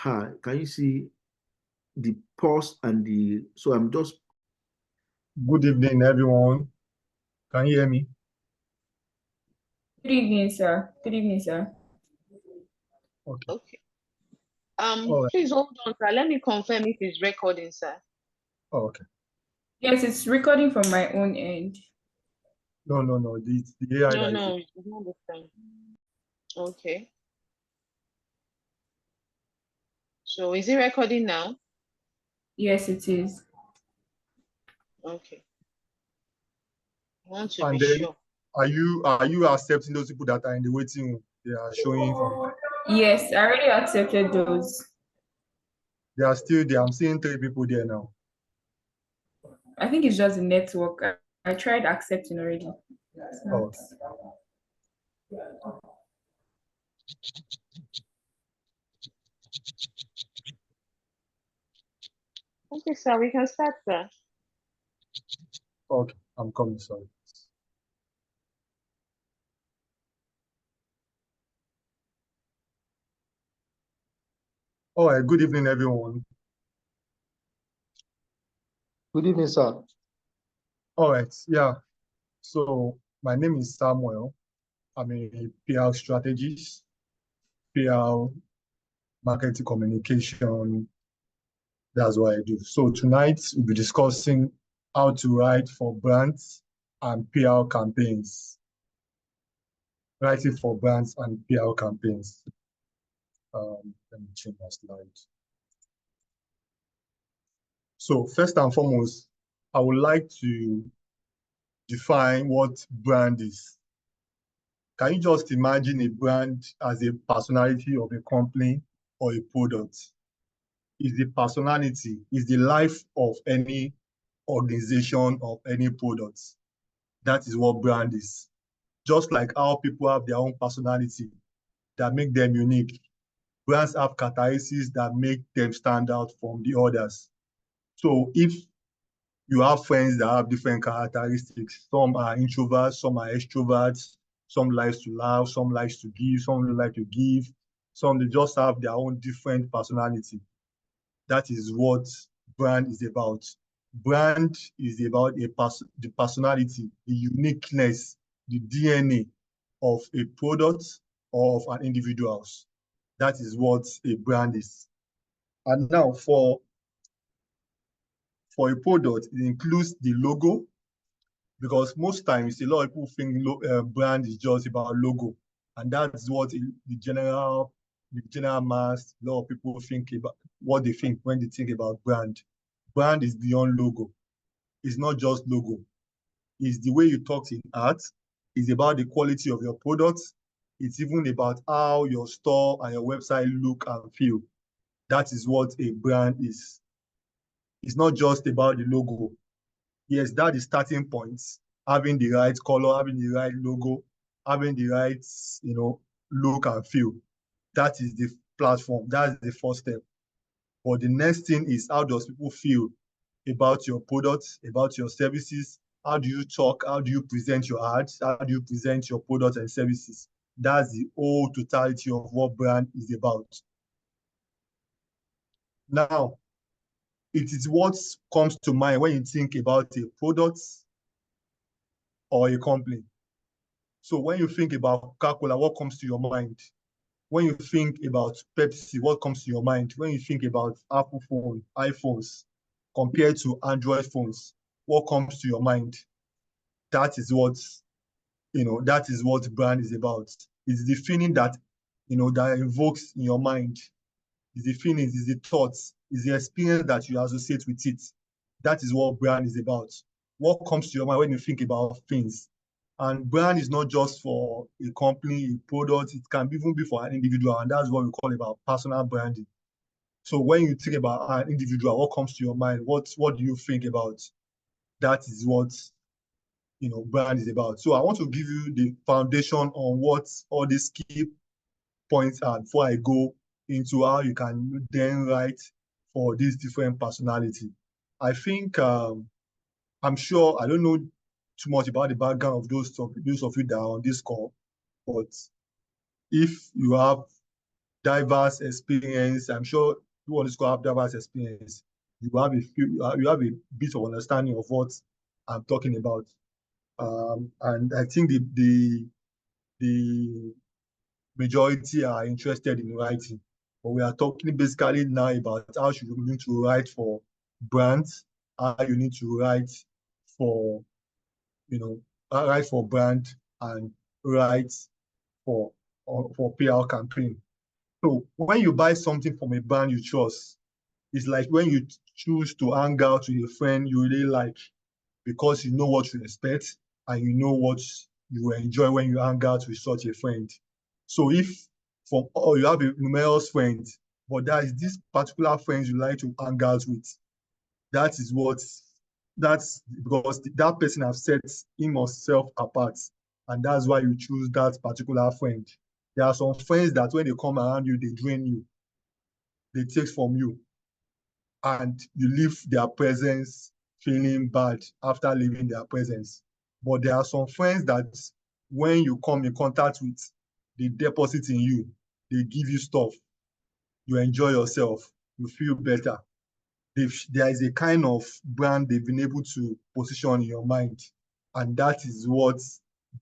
Can you see the pause and the, so I'm just. Good evening, everyone. Can you hear me? Good evening, sir. Good evening, sir. Okay. Please hold on, sir. Let me confirm if it's recording, sir. Oh, okay. Yes, it's recording from my own end. No. The AI. No, it's not the same. Okay. So is it recording now? Yes, it is. Okay. I want to And be then, sure. are you accepting those people that are in the waiting room? They are showing from. Yes, I already accepted those. They are still there. I'm seeing 3 people there now. I think it's just the network. I tried accepting already. Oh. Okay, sir, we can start, sir. Okay, I'm coming, sorry. All right, good evening, everyone. Good evening, sir. All right, yeah. So my name is Samuel. I'm a PR strategist, PR marketing communication. That's what I do. So tonight we'll be discussing how to write for brands and PR campaigns. Writing for brands and PR campaigns. Let me change my slide. So first and foremost, I would like to define what brand is. Can you just imagine a brand as a personality of a company or a product? Is the personality, is the life of any organization, of any product. That is what brand is. Just like how people have their own personality that make them unique, brands have characteristics that make them stand out from the others. So if you have friends that have different characteristics, some are introverts, some are extroverts, some likes to laugh, some likes to give, some like to give, some they just have their own different personality. That is what brand is about. Brand is about the personality, the uniqueness, the DNA of a product or of an individual. That is what a brand is. And now for a product, it includes the logo, because most times a lot of people think brand is just about logo, and that's what the general mass, a lot of people think about, what they think when they think about brand. Brand is beyond logo. It's not just logo. It's the way you talk in art. It's about the quality of your products. It's even about how your store and your website look and feel. That is what a brand is. It's not just about the logo. Yes, that is starting points. Having the right color, having the right logo, having the right, look and feel. That is the platform. That's the first step. But the next thing is, how does people feel about your products, about your services? How do you talk? How do you present your ads? How do you present your products and services? That's the whole totality of what brand is about. Now, it is what comes to mind when you think about a product or a company. So when you think about Coca-Cola, what comes to your mind? When you think about Pepsi, what comes to your mind? When you think about Apple phone, iPhones, compared to Android phones, what comes to your mind? That is what, that is what brand is about. It's the feeling that, that invokes in your mind. It's the feelings, it's the thoughts, it's the experience that you associate with it. That is what brand is about. What comes to your mind when you think about things? And brand is not just for a company, a product, it can even be for an individual, and that's what we call about personal branding. So when you think about an individual, what comes to your mind? What do you think about? That is what, brand is about. So I want to give you the foundation on what all these key points are before I go into how you can then write for this different personality. I think, I'm sure, I don't know too much about the background of those of you that are on this call, but if you have diverse experience. I'm sure you want to have diverse experience. You have a bit of understanding of what I'm talking about. And I think the majority are interested in writing. But we are talking basically now about how you need to write for brands, how you need to write for, write for brand and write for PR campaign. So when you buy something from a brand you trust, it's like when you choose to hang out with a friend you really like because you know what you expect and you know what you enjoy when you hang out with such a friend. So if you have a numerous friends, but there is this particular friends you like to hang out with, that's because that person has set him or herself apart, and that's why you choose that particular friend. There are some friends that when they come around you, they drain you, they take from you, and you leave their presence feeling bad after leaving their presence. But there are some friends that when you come in contact with, they deposit in you, they give you stuff, you enjoy yourself, you feel better. There is a kind of brand they've been able to position in your mind, and that is what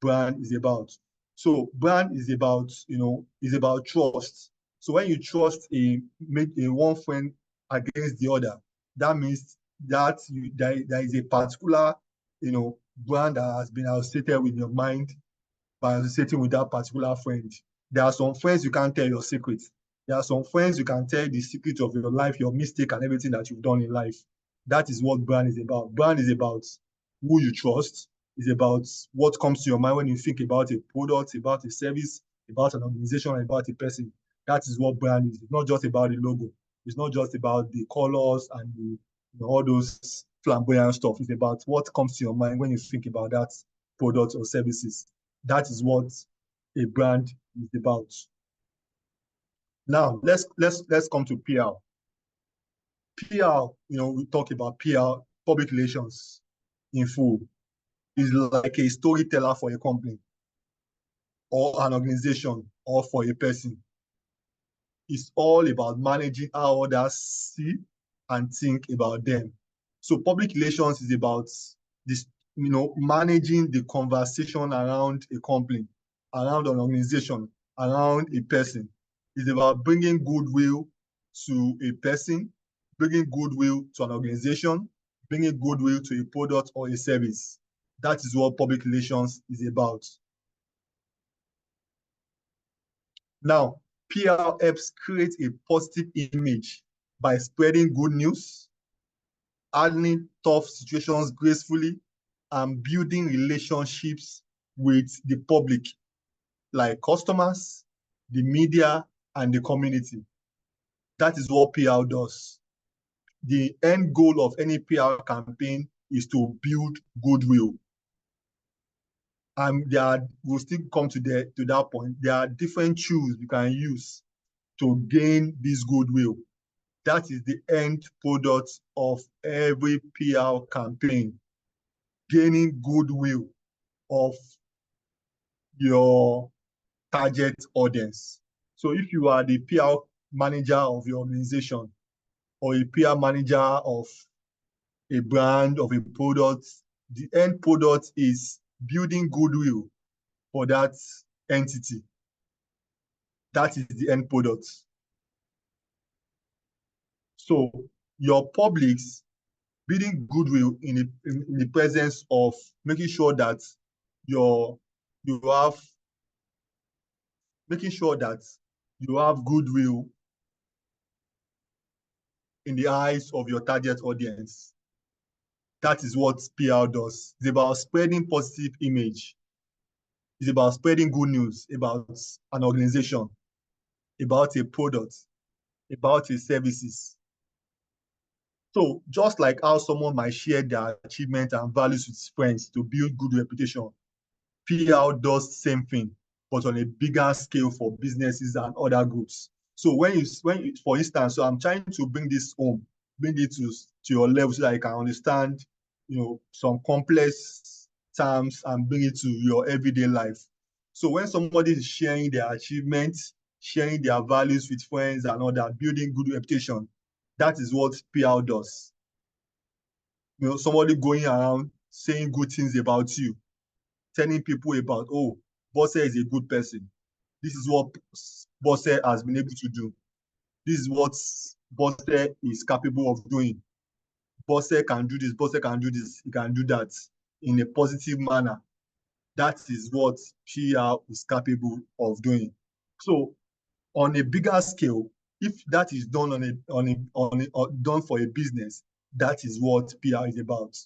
brand is about. So brand is about, is about trust. So when you trust a one friend against the other, that means that there is a particular, brand that has been associated with your mind by associating with that particular friend. There are some friends you can't tell your secrets. There are some friends you can tell the secret of your life, your mistake, and everything that you've done in life. That is what brand is about. Brand is about who you trust. It's about what comes to your mind when you think about a product, about a service, about an organization, about a person. That is what brand is. It's not just about the logo. It's not just about the colors and all those flamboyant stuff. It's about what comes to your mind when you think about that product or services. That is what a brand is about. Now let's come to PR. PR, we talk about PR, public relations in full, is like a storyteller for a company or an organization or for a person. It's all about managing how others see and think about them. So public relations is about this, managing the conversation around a company, around an organization, around a person. It's about bringing goodwill to a person, bringing goodwill to an organization, bringing goodwill to a product or a service. That is what public relations is about. Now, PR helps create a positive image by spreading good news, handling tough situations gracefully, and building relationships with the public, like customers, the media, and the community. That is what PR does. The end goal of any PR campaign is to build goodwill. And we'll still come to that point. There are different tools you can use to gain this goodwill. That is the end product of every PR campaign, gaining goodwill of your target audience. So if you are the PR manager of your organization or a PR manager of a brand, of a product, the end product is building goodwill for that entity. That is the end product. So your publics building goodwill in the presence of making sure that making sure that you have goodwill in the eyes of your target audience. That is what PR does. It's about spreading positive image. It's about spreading good news about an organization, about a product, about its services. So just like how someone might share their achievements and values with friends to build good reputation, PR does the same thing, but on a bigger scale for businesses and other groups. So for instance, so I'm trying to bring this home, bring it to your level so that you can understand, some complex terms and bring it to your everyday life. So when somebody is sharing their achievements, sharing their values with friends and all that, building good reputation. That is what PR does. You know, somebody going around saying good things about you, telling people about, oh, Bosse is a good person. This is what Bosse has been able to do. This is what Bosse is capable of doing. Bosse can do this, Bosse can do this, he can do that in a positive manner. That is what PR is capable of doing. So on a bigger scale, if that is done done for a business, that is what PR is about.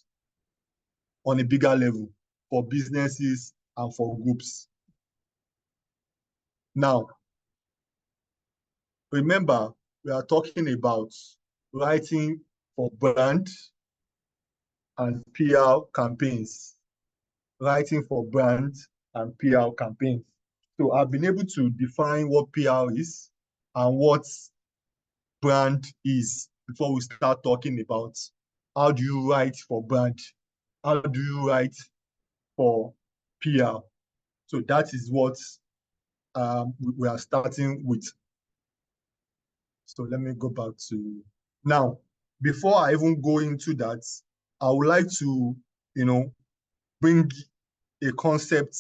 On a bigger level, for businesses and for groups. Now, remember, we are talking about writing for brand and PR campaigns. Writing for brand and PR campaigns. So I've been able to define what PR is and what brand is before we start talking about how do you write for brand, how do you write for PR. So that is what we are starting with. So let me go back to now. Before I even go into that, I would like to, bring a concept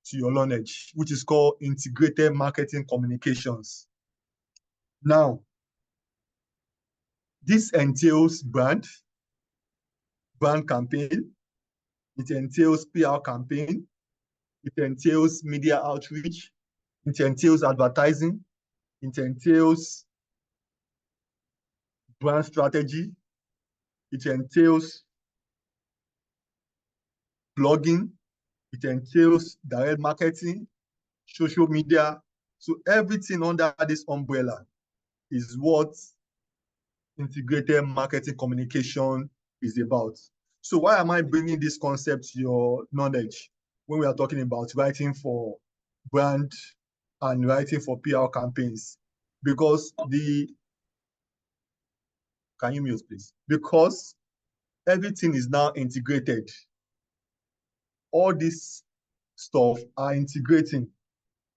to your knowledge, which is called integrated marketing communications. Now, this entails brand campaign, it entails PR campaign, it entails media outreach, it entails advertising, it entails brand strategy, it entails blogging, it entails direct marketing, social media. So everything under this umbrella is what integrated marketing communication is about. So why am I bringing this concept to your knowledge when we are talking about writing for brand and writing for PR campaigns? Because can you mute please? Because everything is now integrated. All this stuff are integrating.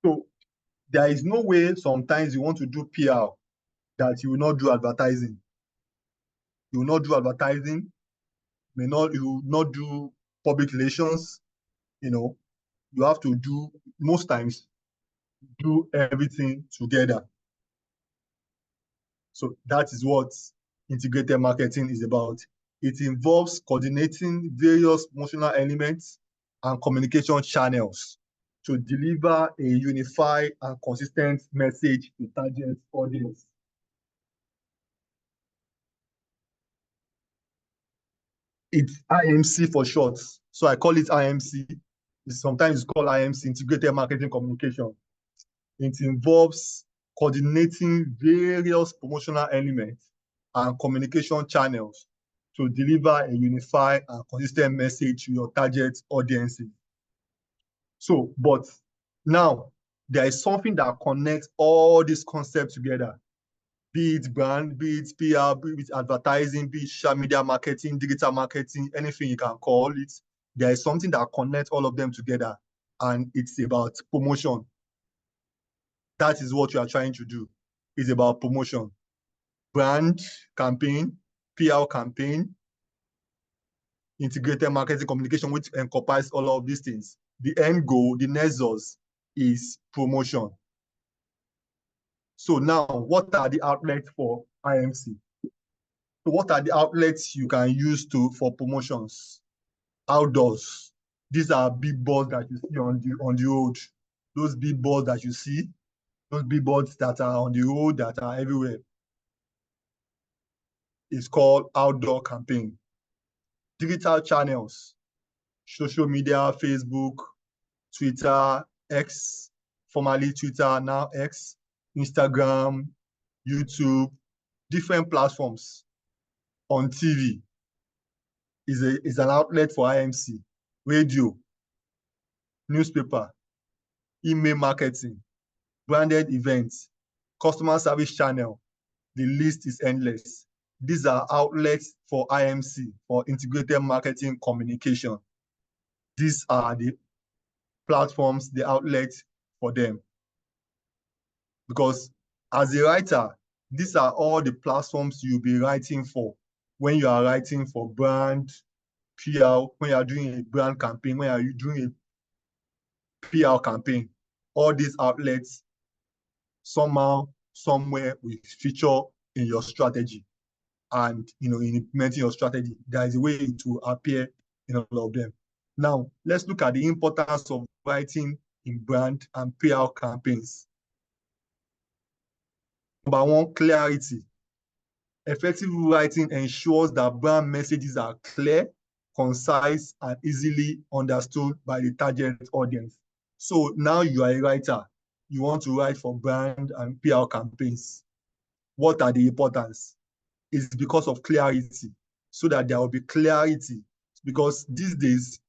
So there is no way sometimes you want to do PR that you will not do advertising. You will not do advertising, you will not do public relations, you have to do, most times, do everything together. So that is what integrated marketing is about. It involves coordinating various promotional elements and communication channels to deliver a unified and consistent message to target audience. It's IMC for short. So I call it IMC. Sometimes it's called IMC, Integrated Marketing Communication. It involves coordinating various promotional elements and communication channels to deliver a unified and consistent message to your target audiences. So, but now there is something that connects all these concepts together. Be it brand, be it PR, be it advertising, be it social media marketing, digital marketing, anything you can call it. There is something that connects all of them together, and it's about promotion. That is what you are trying to do. It's about promotion. Brand campaign, PR campaign, integrated marketing communication, which encompasses all of these things. The end goal, the nexus, is promotion. So now, what are the outlets for IMC? So what are the outlets you can use for promotions? Outdoors. These are billboards that you see on the road. Those billboards that you see, those billboards that are on the road, that are everywhere. It's called outdoor campaign. Digital channels, social media, Facebook, Twitter, X, formerly Twitter, now X, Instagram, YouTube, different platforms. On TV is an outlet for IMC, radio, newspaper, email marketing, branded events, customer service channel. The list is endless. These are outlets for IMC, for integrated marketing communication. These are the platforms, the outlets for them. because as a writer, these are all the platforms you'll be writing for when you are writing for brand, PR, when you are doing a brand campaign, when you are doing a PR campaign. All these outlets somehow, somewhere will feature in your strategy. And in implementing your strategy, there is a way it will appear in all of them. Now, let's look at the importance of writing in brand and PR campaigns. Number one, clarity. Effective writing ensures that brand messages are clear, concise, and easily understood by the target audience. So now you are a writer. You want to write for brand and PR campaigns. What are the importance? It's because of clarity, so that there will be clarity. Because these days,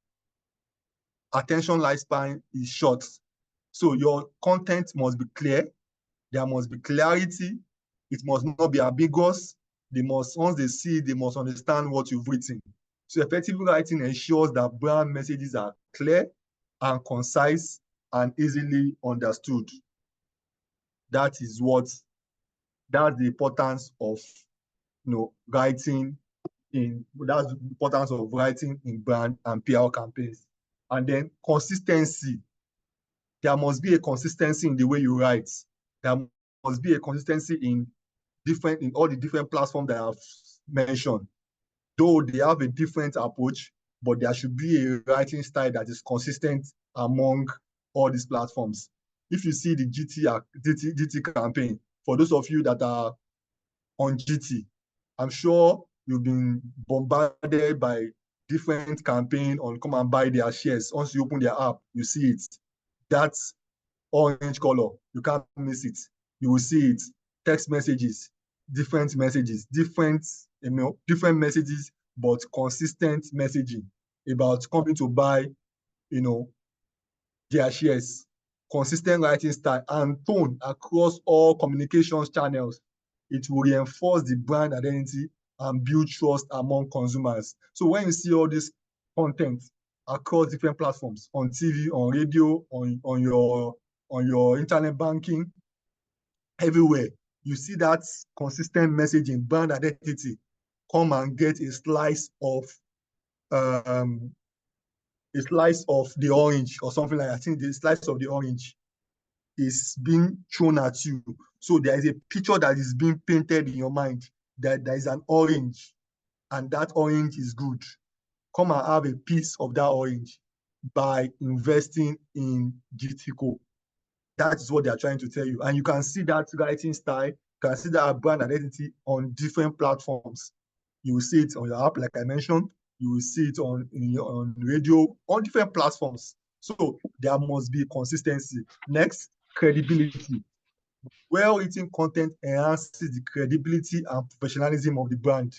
attention lifespan is short. So your content must be clear. There must be clarity. It must not be ambiguous. Once they see it, they must understand what you've written. So effective writing ensures that brand messages are clear and concise and easily understood. That's the importance of writing that's the importance of writing in brand and PR campaigns. And then consistency. There must be a consistency in the way you write. There must be a consistency in all the different platforms that I've mentioned. Though they have a different approach, but there should be a writing style that is consistent among all these platforms. If you see the GT campaign, for those of you that are on GT, I'm sure you've been bombarded by different campaigns on come and buy their shares. Once you open their app, you see it. That's orange color. You can't miss it. You will see it. Text messages, different messages, different messages, but consistent messaging about coming to buy, their shares. Consistent writing style and tone across all communications channels. It will reinforce the brand identity and build trust among consumers. So when you see all this content across different platforms, on TV, on radio, on your internet banking, everywhere, you see that consistent messaging, brand identity, come and get a slice of the orange or something like that. I think the slice of the orange is being thrown at you. So there is a picture that is being painted in your mind that there is an orange, and that orange is good. Come and have a piece of that orange by investing in GTCO. That is what they are trying to tell you. And you can see that writing style, you can see that brand identity on different platforms. You will see it on your app, like I mentioned. You will see it on radio, on different platforms. So there must be consistency. Next, credibility. Well-written content enhances the credibility and professionalism of the brand,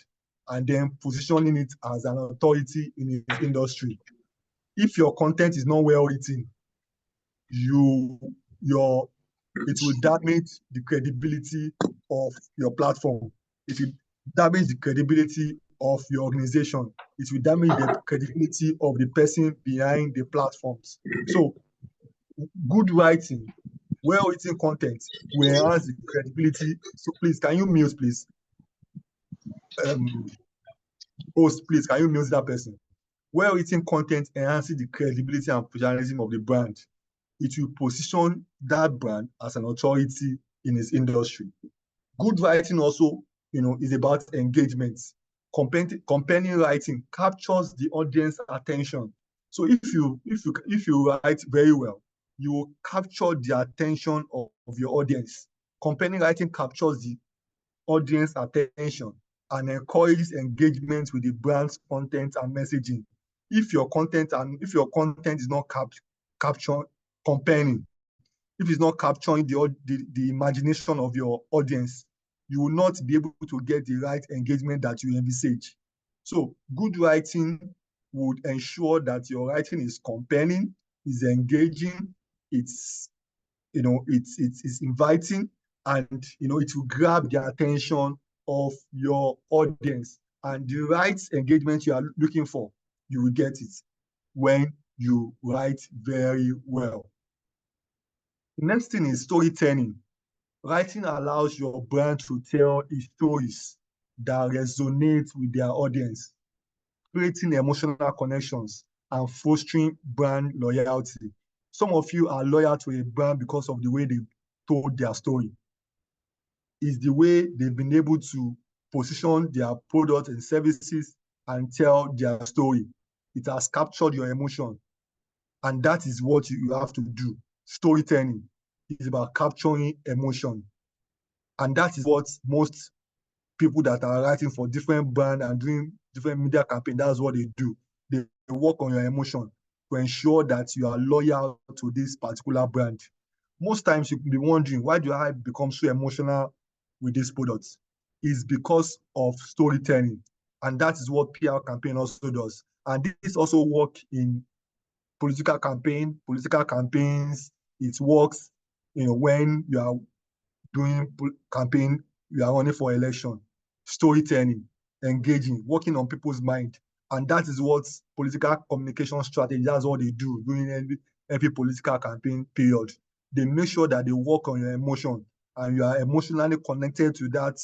and then positioning it as an authority in its industry. If your content is not well-written, it will damage the credibility of your platform. It will damage the credibility of your organization. It will damage the credibility of the person behind the platforms. So good writing, well-written content will enhance the credibility. So please, can you mute, please? Host, please, can you mute that person? Well-written content enhances the credibility and professionalism of the brand. It will position that brand as an authority in its industry. Good writing also, is about engagement. Compelling writing captures the audience attention. So if you write very well, you will capture the attention of your audience. Compelling writing captures the audience attention and encourages engagement with the brand's content and messaging. If your content is not compelling, if it's not capturing the imagination of your audience, you will not be able to get the right engagement that you envisage. So good writing would ensure that your writing is compelling, is engaging, it's inviting, and it will grab the attention of your audience. And the right engagement you are looking for, you will get it when you write very well. The next thing is storytelling. Writing allows your brand to tell stories that resonate with their audience, creating emotional connections and fostering brand loyalty. Some of you are loyal to a brand because of the way they told their story. It's the way they've been able to position their products and services and tell their story. It has captured your emotion. And that is what you have to do. Storytelling is about capturing emotion. And that is what most people that are writing for different brands and doing different media campaigns, that's what they do. They work on your emotion to ensure that you are loyal to this particular brand. Most times you can be wondering, why do I become so emotional with these products? It's because of storytelling. And that is what PR campaign also does. And this also works in political campaigns. It works, when you are doing campaign, you are running for election. Storytelling, engaging, working on people's mind. And that is what political communication strategy, that's what they do during every political campaign period. They make sure that they work on your emotion and you are emotionally connected to that,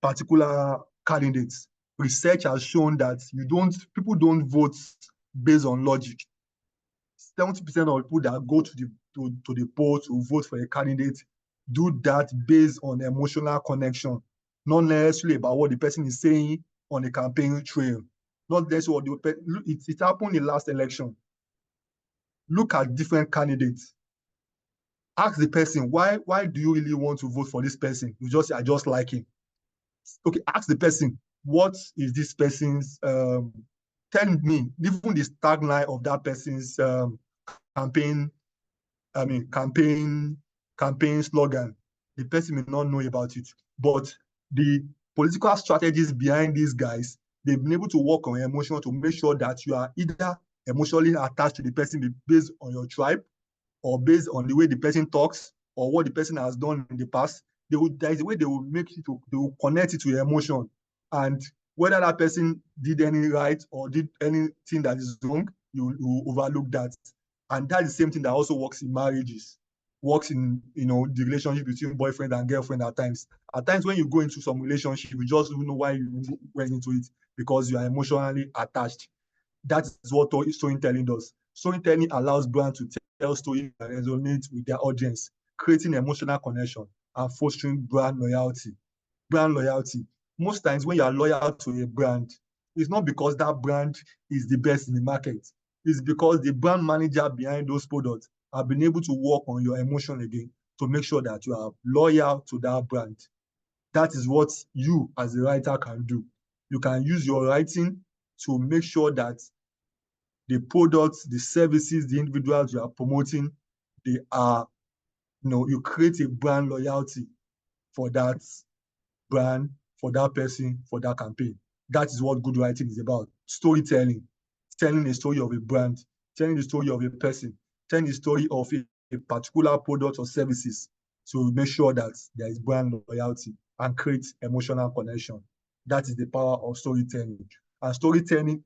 particular candidates. Research has shown that people don't vote based on logic. 70% of people that go to the poll to vote for a candidate do that based on emotional connection, not necessarily about what the person is saying on the campaign trail. Not necessarily what it happened in the last election. Look at different candidates. Ask the person, why do you really want to vote for this person? I just like him. Okay, ask the person, what is this person's tell me, even the tagline of that person's campaign slogan. The person may not know about it, but the political strategies behind these guys, they've been able to work on emotion to make sure that you are either emotionally attached to the person based on your tribe or based on the way the person talks or what the person has done in the past. There's a way they will they will connect it to your emotion. And whether that person did any right or did anything that is wrong, you overlook that. And that's the same thing that also works in marriages, works in the relationship between boyfriend and girlfriend at times. At times when you go into some relationship, you just don't know why you went into it because you are emotionally attached. That is what storytelling does. Storytelling allows brands to tell stories that resonate with their audience, creating emotional connection and fostering brand loyalty. Brand loyalty. Most times when you are loyal to a brand, it's not because that brand is the best in the market. It's because the brand manager behind those products have been able to work on your emotion again to make sure that you are loyal to that brand. That is what you as a writer can do. You can use your writing to make sure that the products, the services, the individuals you are promoting, they are, you create a brand loyalty for that brand, for that person, for that campaign. That is what good writing is about. Storytelling, telling a story of a brand, telling the story of a person, telling the story of a particular product or services to make sure that there is brand loyalty and create emotional connection. That is the power of storytelling. And storytelling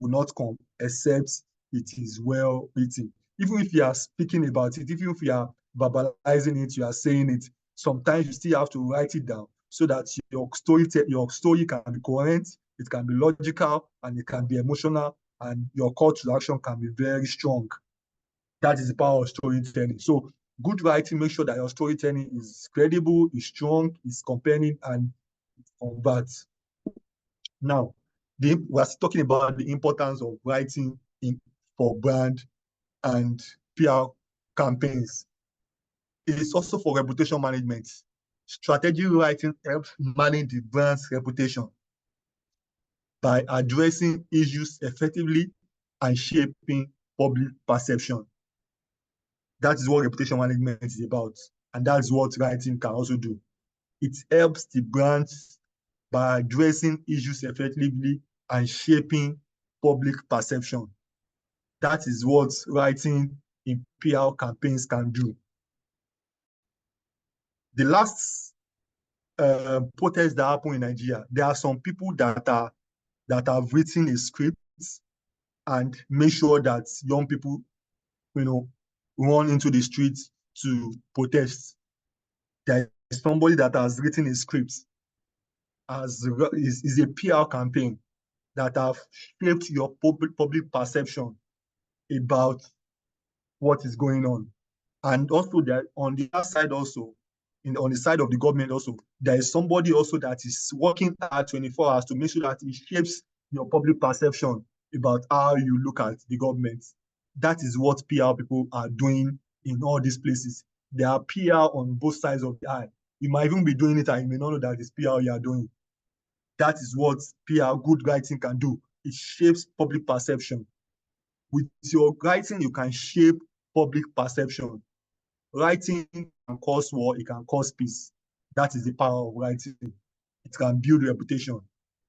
will not come except it is well written. Even if you are speaking about it, even if you are verbalizing it, you are saying it, sometimes you still have to write it down so that your story can be coherent, it can be logical, and it can be emotional, and your call to action can be very strong. That is the power of storytelling. So good writing makes sure that your storytelling is credible, is strong, is compelling, and converts. Now, we're talking about the importance of writing for brand and PR campaigns. It is also for reputation management. Strategic writing helps manage the brand's reputation by addressing issues effectively and shaping public perception. That is what reputation management is about. And that's what writing can also do. It helps the brands by addressing issues effectively and shaping public perception. That is what writing in PR campaigns can do. The last protest that happened in Nigeria, there are some people that have written a script and make sure that young people, run into the streets to protest. There is somebody that has written a script, is a PR campaign that have shaped your public perception about what is going on. And also there, on the other side also, on the side of the government also, there is somebody also that is working hard 24 hours to make sure that it shapes your public perception about how you look at the government. That is what PR people are doing in all these places. There are PR on both sides of the aisle. You might even be doing it and you may not know that it's PR you are doing. That is what PR, good writing, can do. It shapes public perception. With your writing, you can shape public perception. Writing can cause war, it can cause peace. That is the power of writing. It can build reputation.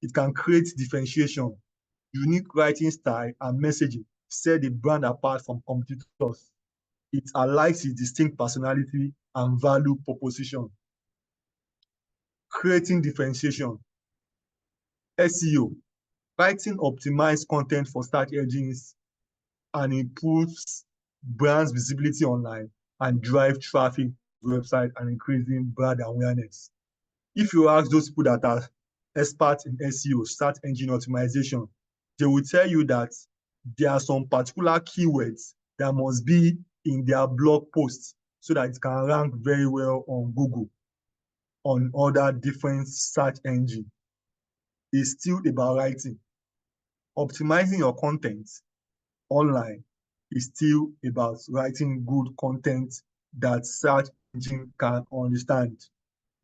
It can create differentiation. Unique writing style and messaging set the brand apart from competitors. It highlights its distinct personality and value proposition. Creating differentiation. SEO. Writing optimized content for search engines and improves brands' visibility online and drive traffic to the website and increasing brand awareness. If you ask those people that are experts in SEO, search engine optimization, they will tell you that there are some particular keywords that must be in their blog posts so that it can rank very well on Google, on other different search engines. It's still about writing. Optimizing your content online is still about writing good content that search engine can understand.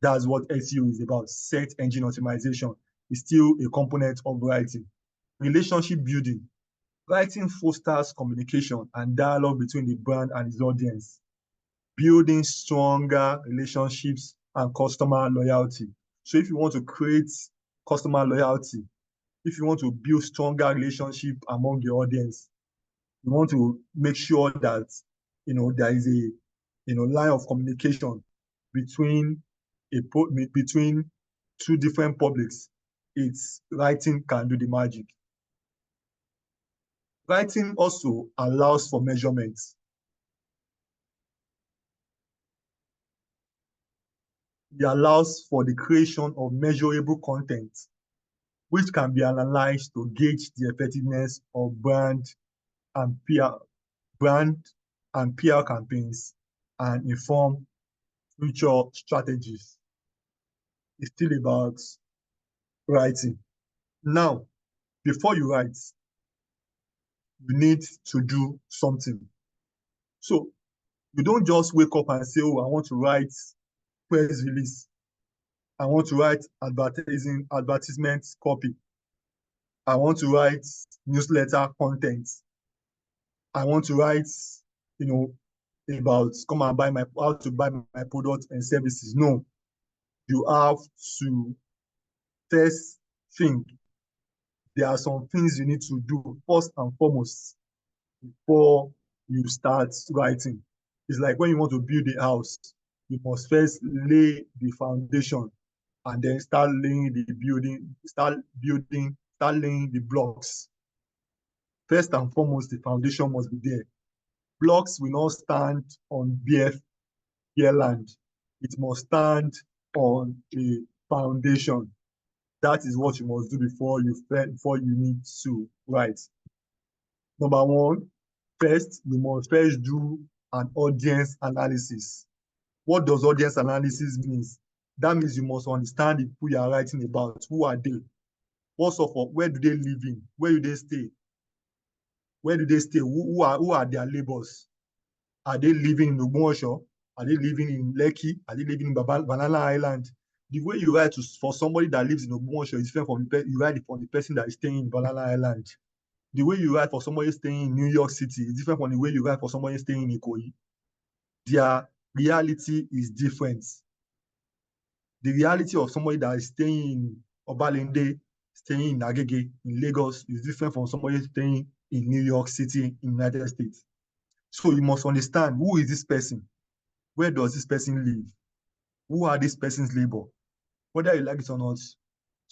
That's what SEO is about. Search engine optimization is still a component of writing. Relationship building. Writing fosters communication and dialogue between the brand and its audience, building stronger relationships and customer loyalty. So if you want to create customer loyalty, if you want to build stronger relationship among the audience, you want to make sure that there is a line of communication between between two different publics. It's writing can do the magic. Writing also allows for measurement. It allows for the creation of measurable content, which can be analyzed to gauge the effectiveness of brand and PR campaigns and inform future strategies. It's still about writing. Now, before you write, you need to do something. So you don't just wake up and say, oh, I want to write press release. I want to write advertisement copy. I want to write newsletter content. I want to write, about come and buy how to buy my products and services. No, you have to first think. There are some things you need to do first and foremost before you start writing. It's like when you want to build a house, you must first lay the foundation and then start laying the blocks. First and foremost, the foundation must be there. Blocks will not stand on bare land. It must stand on a foundation. That is what you must do before you need to write. Number one, first, you must first do an audience analysis. What does audience analysis mean? That means you must understand the people you are writing about. Who are they? Where do they live in? Where do they stay? Where do they stay? Who are their neighbors? Are they living in Ogbomoso? Are they living in Lekki? Are they living in Banana Island? The way you write for somebody that lives in Ogbomoso is different from you write it for the person that is staying in Banana Island. The way you write for somebody staying in New York City is different from the way you write for somebody staying in Ikoyi. Their reality is different. The reality of somebody that is staying in Obalende, staying in Agege, in Lagos, is different from somebody staying in New York City, in the United States. So you must understand, who is this person? Where does this person live? Who are this person's neighbor? Whether you like it or not,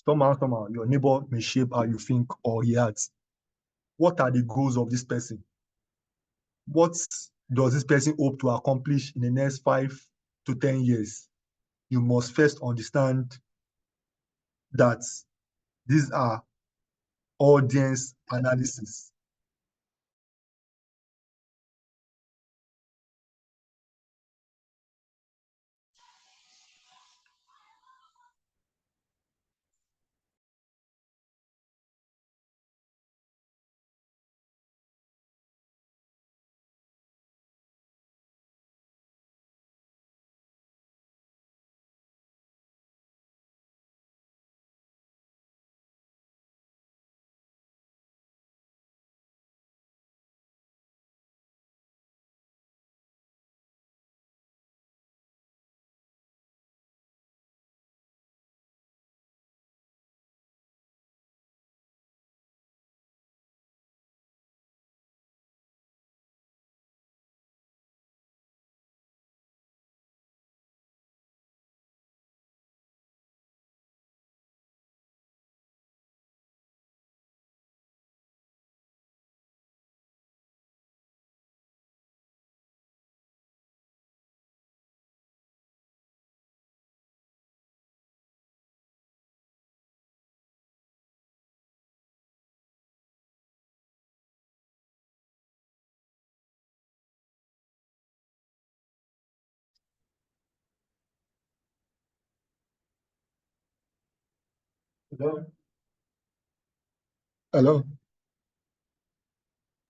somehow, your neighbor may shape how you think or react. What are the goals of this person? What does this person hope to accomplish in the next 5 to 10 years? You must first understand that these are audience analysis. Hello? Hello?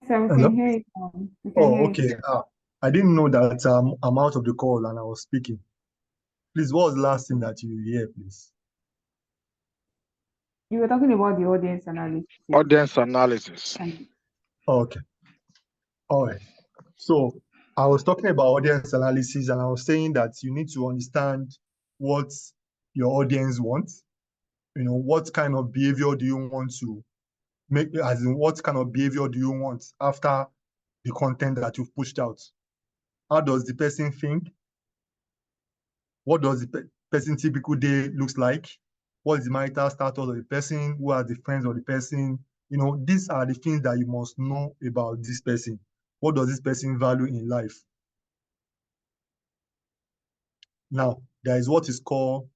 So we Hello? can hear you. We can hear Oh, you. okay. I didn't know that I'm out of the call and I was speaking. Please, what was the last thing that you hear, please? You were talking about the audience analysis. Audience analysis. Okay. All right. So I was talking about audience analysis and I was saying that you need to understand what your audience wants. You know, what kind of behavior do you want to make, as in what kind of behavior do you want after the content that you've pushed out? How does the person think? What does the person typical day looks like? What is the marital status of the person? Who are the friends of the person? You know, these are the things that you must know about this person. What does this person value in life? Now, there is what is called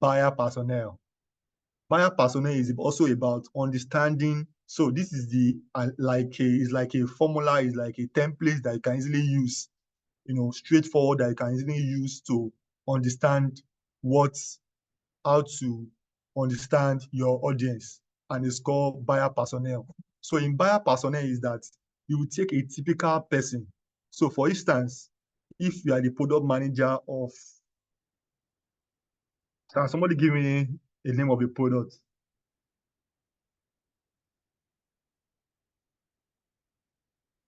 buyer personnel. Buyer personnel is also about understanding. So this is the it's like a formula, it's like a template that you can easily use, you know, straightforward, that you can easily use to understand how to understand your audience, and it's called buyer personnel. So in buyer personnel is that you will take a typical person. So for instance, if you are the product manager of, can somebody give me a name of a product?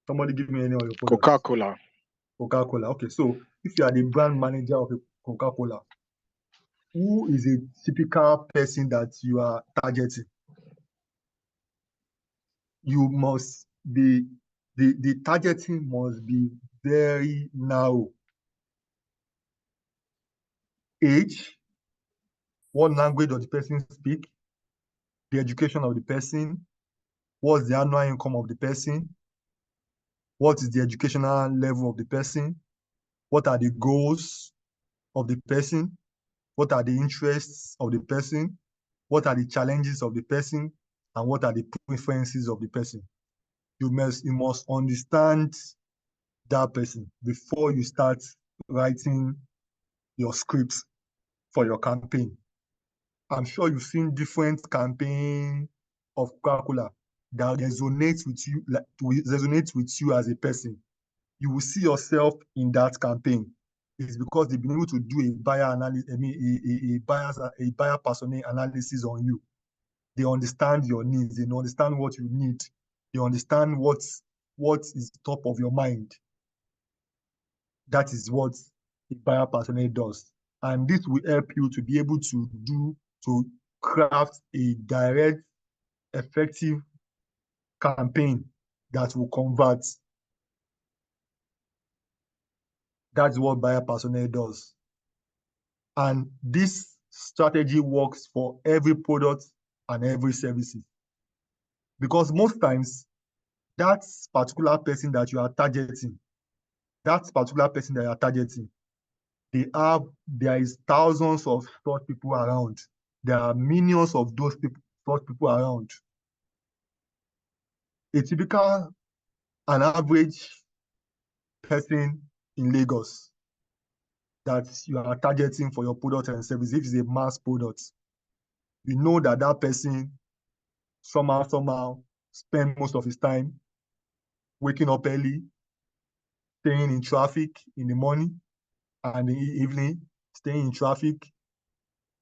Somebody give me a name of your product. Coca-Cola. Coca-Cola. Okay, so if you are the brand manager of a Coca-Cola, who is a typical person that you are targeting? You must be, the targeting must be very narrow. Age, what language does the person speak, the education of the person, what's the annual income of the person, what is the educational level of the person, what are the goals of the person, what are the interests of the person, what are the challenges of the person, and what are the preferences of the person. You must understand that person before you start writing your scripts for your campaign. I'm sure you've seen different campaigns of Coca-Cola that resonates with you as a person. You will see yourself in that campaign. It's because they've been able to do a buyer analysis, a buyer persona analysis on you. They understand your needs. They understand what you need. They understand what is top of your mind. That is what a buyer persona does. And this will help you to be able to craft a direct, effective campaign that will convert. That's what buyer persona does. And this strategy works for every product and every services. Because most times, that particular person that you are targeting that particular person that you are targeting, there is thousands of such people around. There are millions of those people, such people around. A typical, an average person in Lagos that you are targeting for your product and service, if it's a mass product, you know that that person somehow spend most of his time waking up early, staying in traffic in the morning and in the evening, staying in traffic.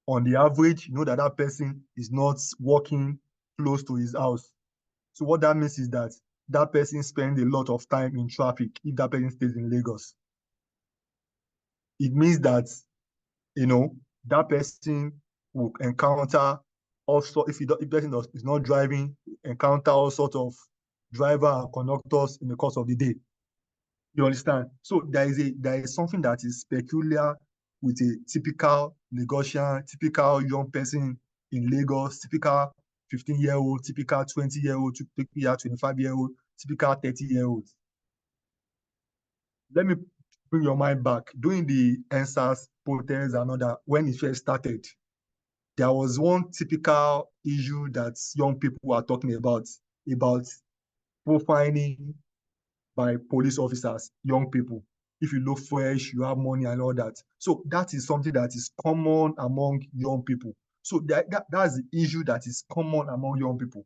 On the average, you know that that person is not walking close to his house. So what that means is that that person spends a lot of time in traffic if that person stays in Lagos. It means that, you know, that person will encounter also, if the person is not driving, encounter all sorts of driver and conductors in the course of the day. You understand? So there is something that is peculiar with a typical Lagosian, typical young person in Lagos, typical 15-year-old, typical 20-year-old, typical 25-year-old, typical 30-year-old. Let me bring your mind back. During the NSAS protest and all that, when it first started, there was one typical issue that young people were talking about profiling by police officers, young people. If you look fresh, you have money and all that. So that is something that is common among young people. So that's the issue that is common among young people.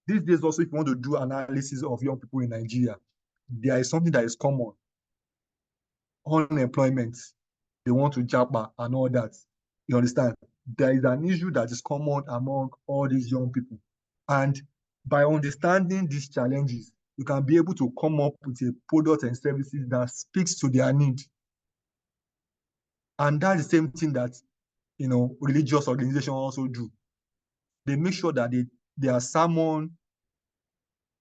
These days also, if you want to do analysis of young people in Nigeria, there is something that is common. Unemployment. They want to japa and all that. You understand? There is an issue that is common among all these young people. And by understanding these challenges, you can be able to come up with a product and services that speaks to their need. And that's the same thing that, you know, religious organizations also do. They make sure that their sermon,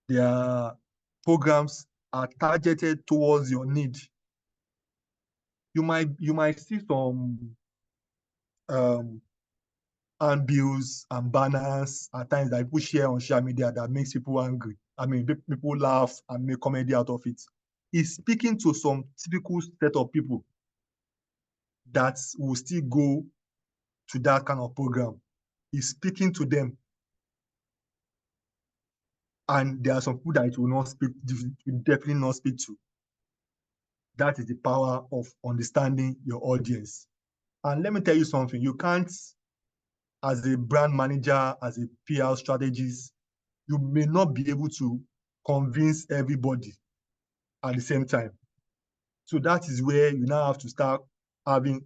their programs are targeted towards your need. You might see some handbills and banners at times that people share on social media that makes people angry. I mean, people laugh and make comedy out of it. It's speaking to some typical set of people that will still go to that kind of program. It's speaking to them. And there are some people that it will not speak, will definitely not speak to. That is the power of understanding your audience. And let me tell you something, you can't, as a brand manager, as a PR strategist, you may not be able to convince everybody at the same time. So that is where you now have to start having,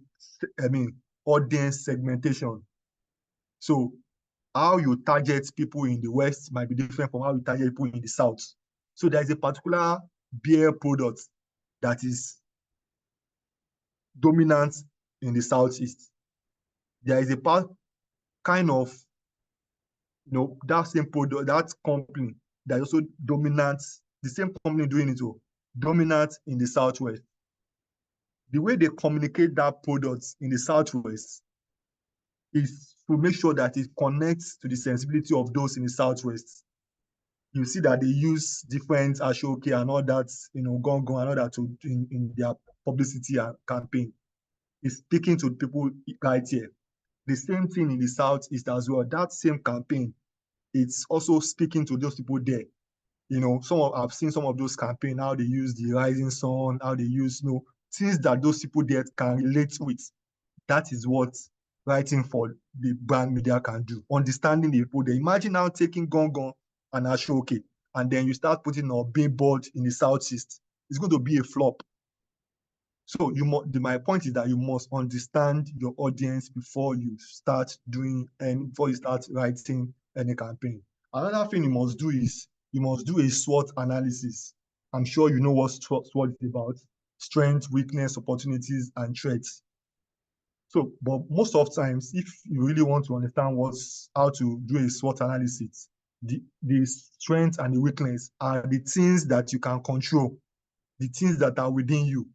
audience segmentation. So how you target people in the West might be different from how you target people in the South. So there is a particular beer product that is dominant in the Southeast. There is a kind of, that same product, that company that is also dominant, the same company doing it, dominant in the Southwest. The way they communicate that product in the Southwest is to make sure that it connects to the sensibility of those in the Southwest. You see that they use different ashoke and all that, gong and all that in their publicity and campaign. It's speaking to people right here. The same thing in the Southeast as well. That same campaign, it's also speaking to those people there. I've seen some of those campaigns, how they use the rising sun, how they use, things that those people there can relate with. That is what writing for the brand media can do. Understanding the people there. Imagine now taking Gong and Ashoke, and then you start putting a billboard in the Southeast. It's going to be a flop. So my point is that you must understand your audience before you start writing any campaign. Another thing you must do is you must do a SWOT analysis. I'm sure you know what SWOT is about: strengths, weakness, opportunities, and threats. So, but most of times, if you really want to understand how to do a SWOT analysis, the strengths and the weakness are the things that you can control, the things that are within you.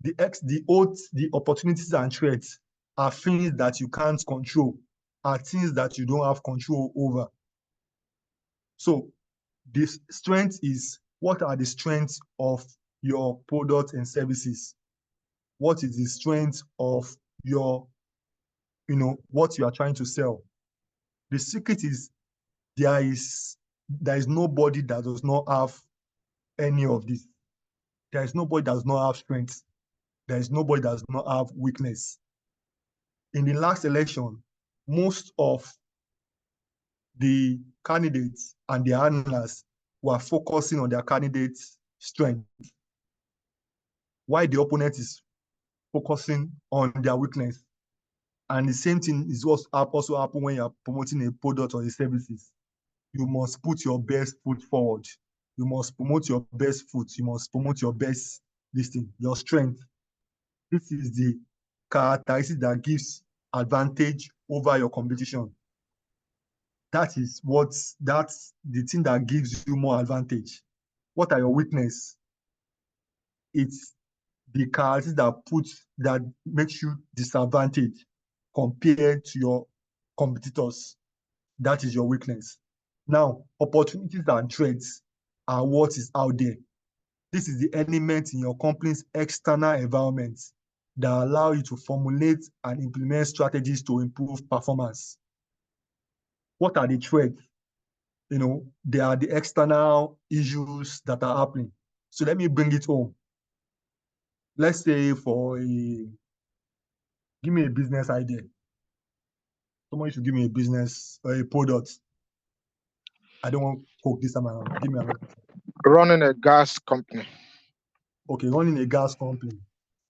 The opportunities and threats are things that you can't control, are things that you don't have control over. So this strength is, what are the strengths of your products and services? What is the strength of your, what you are trying to sell? The secret is there is nobody that does not have any of this. There is nobody that does not have strength. There is nobody that does not have weakness. In the last election, most of the candidates and the handlers were focusing on their candidates' strength, while the opponent is focusing on their weakness. And the same thing is what also happen when you're promoting a product or a services. You must put your best foot forward. You must promote your best foot. You must promote your best listing, your strength. This is the characteristic that gives advantage over your competition. That's the thing that gives you more advantage. What are your weaknesses? It's the characteristics that makes you disadvantaged compared to your competitors. That is your weakness. Now, opportunities and threats are what is out there. This is the element in your company's external environment that allow you to formulate and implement strategies to improve performance. What are the threats? They are the external issues that are happening. So let me bring it home. Let's say give me a business idea. Someone should give me a business or a product. I don't want to cook this time around. Give me another. Running a gas company. Okay, running a gas company.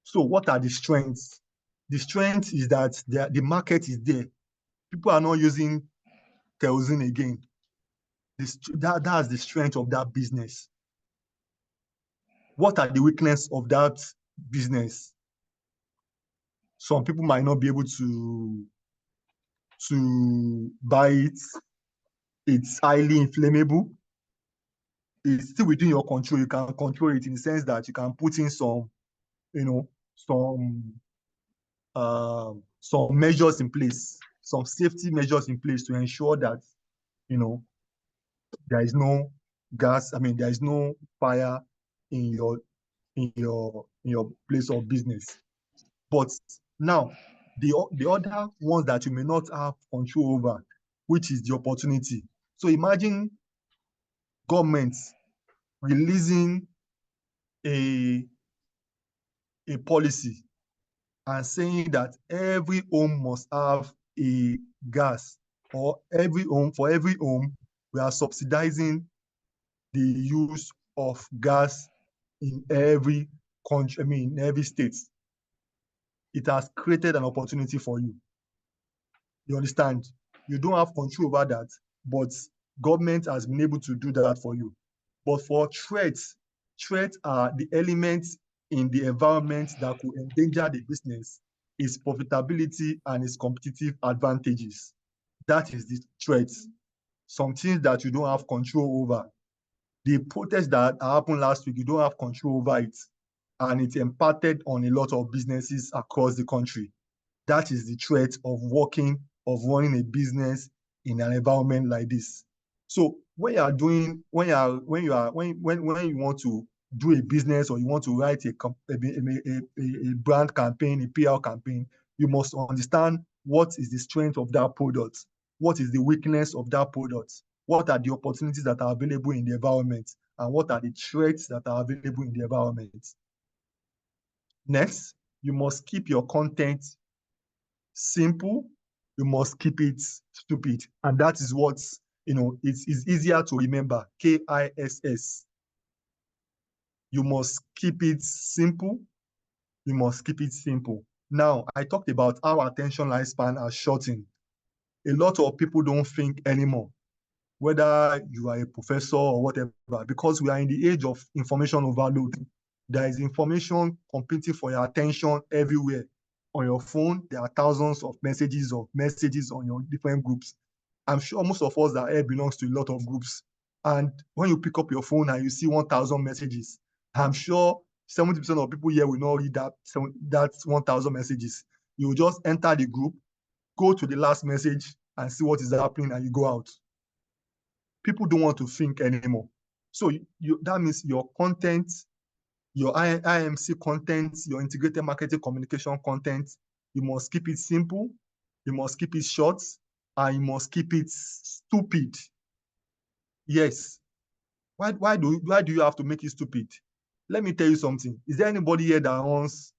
So what are the strengths? The strength is that the market is there. People are not using kerosene again. That's the strength of that business. What are the weaknesses of that business? Some people might not be able to buy it. It's highly inflammable. It's still within your control. You can control it in the sense that you can put in some measures in place, some safety measures in place to ensure that there is no gas. There is no fire in your place of business. But now, the other ones that you may not have control over, which is the opportunity. So imagine governments releasing a policy and saying that every home must have a gas, or for every home, we are subsidizing the use of gas in every country, in every state. It has created an opportunity for you. You understand? You don't have control over that, but government has been able to do that for you. But for threats are the elements in the environment that could endanger the business, its profitability and its competitive advantages. That is the threats. Some things that you don't have control over. The protests that happened last week, you don't have control over it. And it impacted on a lot of businesses across the country. That is the threat of running a business in an environment like this. So when you want to do a business, or you want to write a brand campaign, a PR campaign, you must understand what is the strength of that product, what is the weakness of that product, what are the opportunities that are available in the environment, and what are the threats that are available in the environment. Next, you must keep your content simple. You must keep it stupid. And that is what, it's easier to remember. KISS. You must keep it simple. You must keep it simple. Now, I talked about how attention lifespan has shortened. A lot of people don't think anymore, whether you are a professor or whatever, because we are in the age of information overload. There is information competing for your attention everywhere. On your phone, there are thousands of messages on your different groups. I'm sure most of us that belongs to a lot of groups. And when you pick up your phone and you see 1,000 messages, I'm sure 70% of people here will not read that 1,000 messages. You will just enter the group, go to the last message and see what is happening, and you go out. People don't want to think anymore. So that means your content, your IMC content, your integrated marketing communication content, you must keep it simple, you must keep it short, and you must keep it stupid. Yes. Why do you have to make it stupid? Let me tell you something. Is there anybody here that runs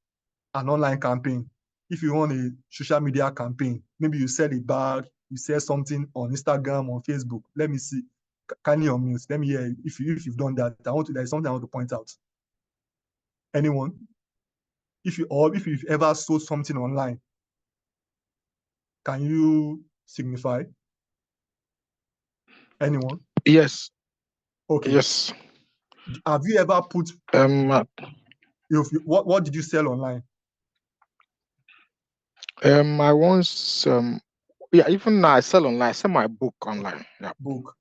an online campaign? If you run a social media campaign, maybe you sell a bag, you sell something on Instagram, on Facebook. Let me see. Can you unmute? Let me hear if you've done that. There's something I want to point out. Anyone? If you've ever sold something online, can you signify? Anyone? Yes. Okay. Yes. Have you ever put what did you sell online? I once even now I sell online. I sell my book online. Yeah. Book.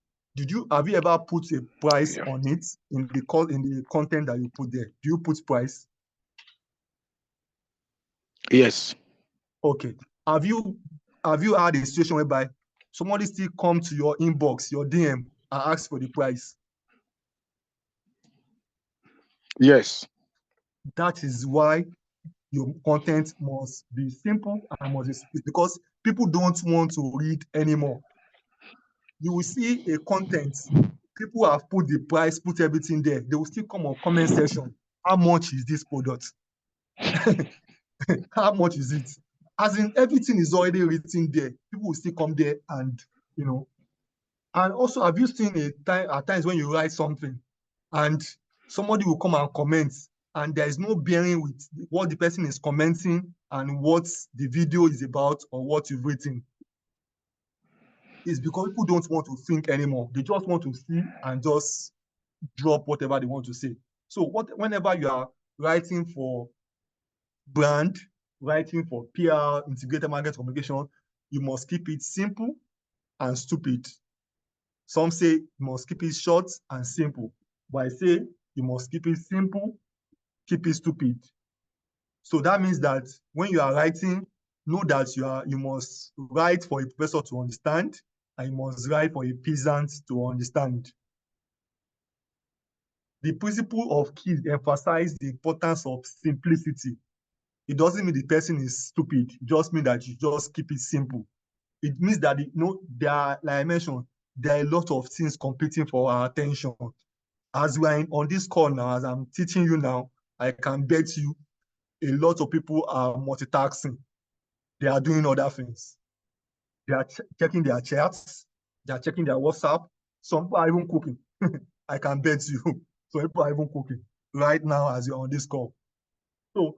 Have you ever put a price Yeah. on it in the content that you put there? Do you put price? Yes. Okay. Have you had a situation whereby somebody still come to your inbox, your DM, and ask for the price? Yes. That is why your content must be simple and must be, because people don't want to read anymore. You will see a content, people have put the price, put everything there. They will still come on comment section. How much is this product? How much is it? As in, everything is already written there. People will still come there and, and also, have you seen at times when you write something and somebody will come and comment and there is no bearing with what the person is commenting and what the video is about or what you've written? It's because people don't want to think anymore. They just want to see and just drop whatever they want to say. So whenever you are writing for brand, writing for PR, integrated market communication, you must keep it simple and stupid. Some say you must keep it short and simple, but I say you must keep it simple, keep it stupid. So that means that when you are writing, know that you must write for a professor to understand, and you must write for a peasant to understand. The principle of keys emphasize the importance of simplicity. It doesn't mean the person is stupid. It just means that you just keep it simple. It means that there are, like I mentioned, there are a lot of things competing for our attention. As we are on this call now, as I'm teaching you now, I can bet you a lot of people are multitasking. They are doing other things. They are checking their chats. They are checking their WhatsApp. Some people are even cooking. I can bet you. Some people are even cooking right now as you're on this call. So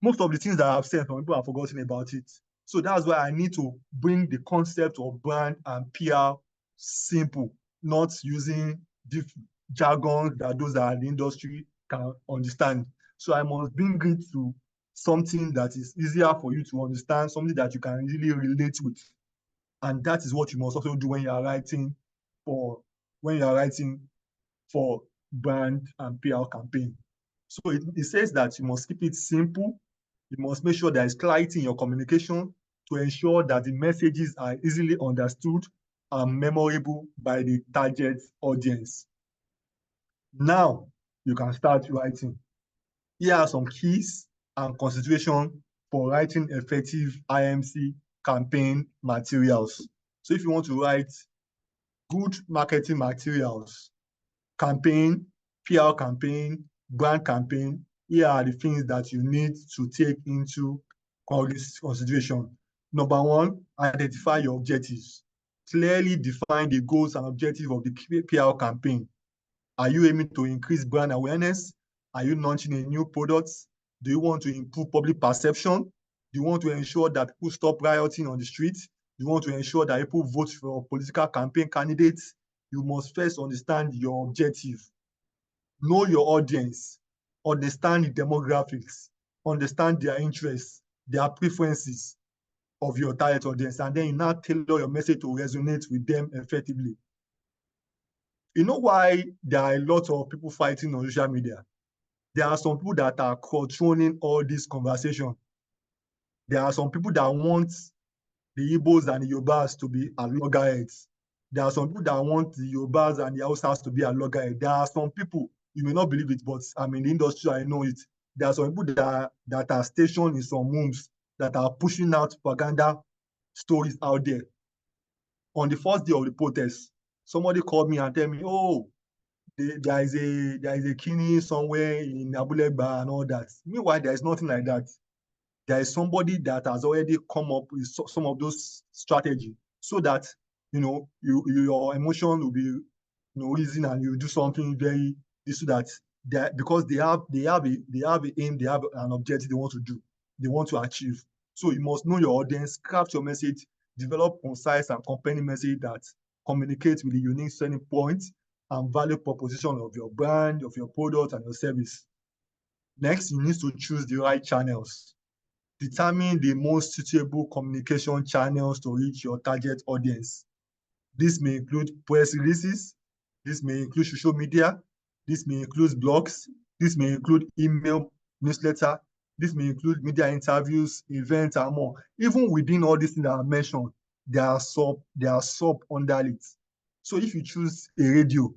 most of the things that I've said, some people have forgotten about it. So that's why I need to bring the concept of brand and PR simple, not using jargon that those that are in the industry can understand. So I must bring it to something that is easier for you to understand, something that you can really relate with. And that is what you must also do when you are writing for brand and PR campaign. So it says that you must keep it simple. You must make sure there is clarity in your communication to ensure that the messages are easily understood and memorable by the target audience. Now you can start writing. Here are some keys and considerations for writing effective IMC campaign materials. So if you want to write good marketing materials, campaign, PR campaign, brand campaign, here are the things that you need to take into consideration. Number one, identify your objectives. Clearly define the goals and objectives of the PR campaign. Are you aiming to increase brand awareness? Are you launching a new product? Do you want to improve public perception? Do you want to ensure that people stop rioting on the streets? Do you want to ensure that people vote for political campaign candidates? You must first understand your objective. Know your audience. Understand the demographics. Understand their interests, their preferences of your target audience, and then you now tailor your message to resonate with them effectively. You know why there are a lot of people fighting on social media? There are some people that are controlling all this conversation. There are some people that want the Igbos and the Yorubas to be at loggerheads. There are some people that want the Yorubas and the Hausas to be at loggerheads. There are some people, You may not believe it, but I'm in the industry, I know it. There are some people that are stationed in some rooms that are pushing out propaganda stories out there. On the first day of the protest, somebody called me and tell me, oh, there is a kidney somewhere in Abulegba and all that. Meanwhile, there is nothing like that. There is somebody that has already come up with some of those strategies so that your emotion will be reason, and you do something very so that because they have an aim, they have an objective they want to do, they want to achieve. So you must know your audience, craft your message, develop concise and compelling message that communicates with the unique selling points and value proposition of your brand, of your product, and your service. Next, you need to choose the right channels. Determine the most suitable communication channels to reach your target audience. This may include press releases, this may include social media, this may include blogs, this may include email, newsletter, this may include media interviews, events, and more. Even within all these things that I mentioned, there are sub under it. So if you choose a radio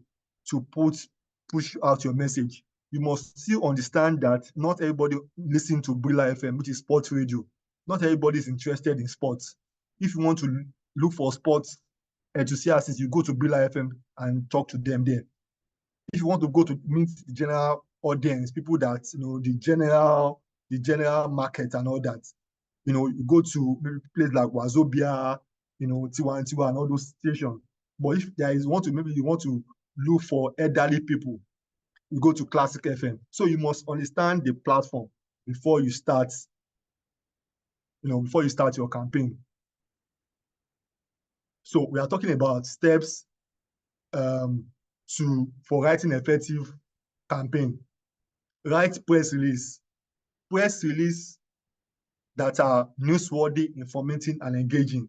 to push out your message, you must still understand that not everybody listens to Brilla FM, which is sports radio. Not everybody is interested in sports. If you want to look for sports enthusiasts, you go to Brilla FM and talk to them there. If you want to go to meet the general audience, people that the general market and all that, you go to maybe places like Wazobia, Tiwa Tiwa and all those stations. But if you want to look for elderly people, you go to Classic FM. So you must understand the platform before you start your campaign. So we are talking about steps for writing effective campaign. Write press release that are newsworthy, informative, and engaging.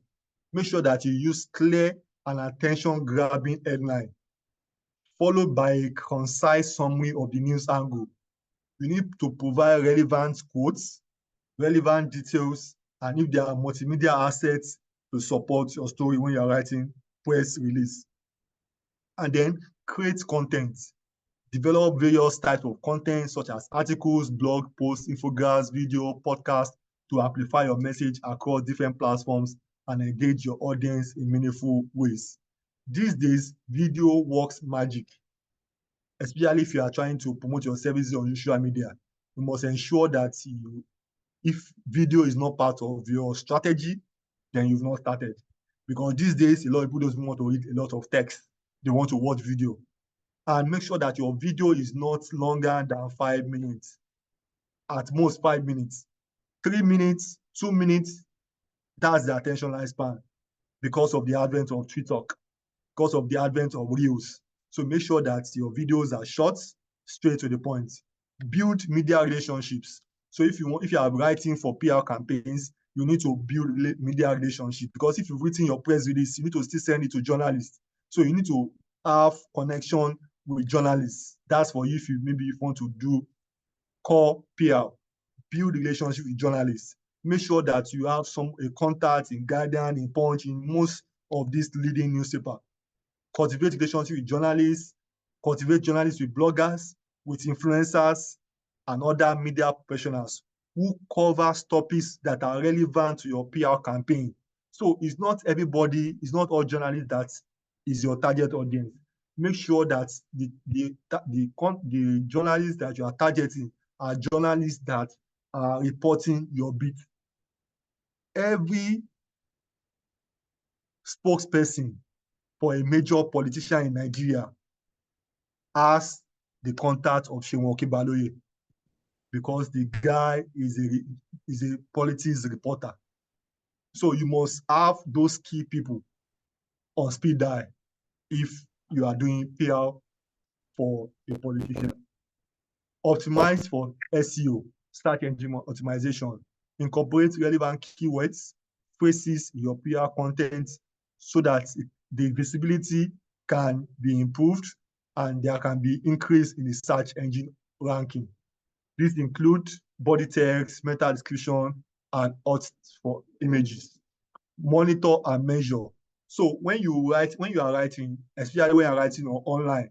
Make sure that you use clear and attention-grabbing headline, followed by a concise summary of the news angle. You need to provide relevant quotes, relevant details, and if there are multimedia assets to support your story when you're writing press release. And then create content. Develop various types of content such as articles, blog posts, infographics, video, podcasts to amplify your message across different platforms and engage your audience in meaningful ways. These days, video works magic, especially if you are trying to promote your services on social media. You must ensure that if video is not part of your strategy, then you've not started. Because these days, a lot of people don't want to read a lot of text. They want to watch video. And make sure that your video is not longer than 5 minutes. At most 5 minutes. 3 minutes, 2 minutes, that's the attention lifespan because of the advent of TikTok, because of the advent of Reels. So make sure that your videos are short, straight to the point. Build media relationships. So if you are writing for PR campaigns, you need to build media relationships, because if you've written your press release, you need to still send it to journalists. So you need to have connection with journalists. That's for you if you want to do core PR. Build relationship with journalists. Make sure that you have a contact in Guardian, in Punch, in most of these leading newspapers. Cultivate relationship with journalists. Cultivate journalists with bloggers, with influencers, and other media professionals who cover topics that are relevant to your PR campaign. So it's not everybody, it's not all journalists that is your target audience. Make sure that the journalists that you are targeting are journalists that are reporting your beat. Every spokesperson for a major politician in Nigeria has the contact of Seun Okinbaloye, because the guy is a politics reporter. So you must have those key people on speed dial if you are doing PR for a politician. Optimize for SEO, search engine optimization. Incorporate relevant keywords, phrases in your PR content so that the visibility can be improved and there can be increase in the search engine ranking. These include body text, meta description, and odds for images. Monitor and measure. So when you are writing, especially when you're writing online,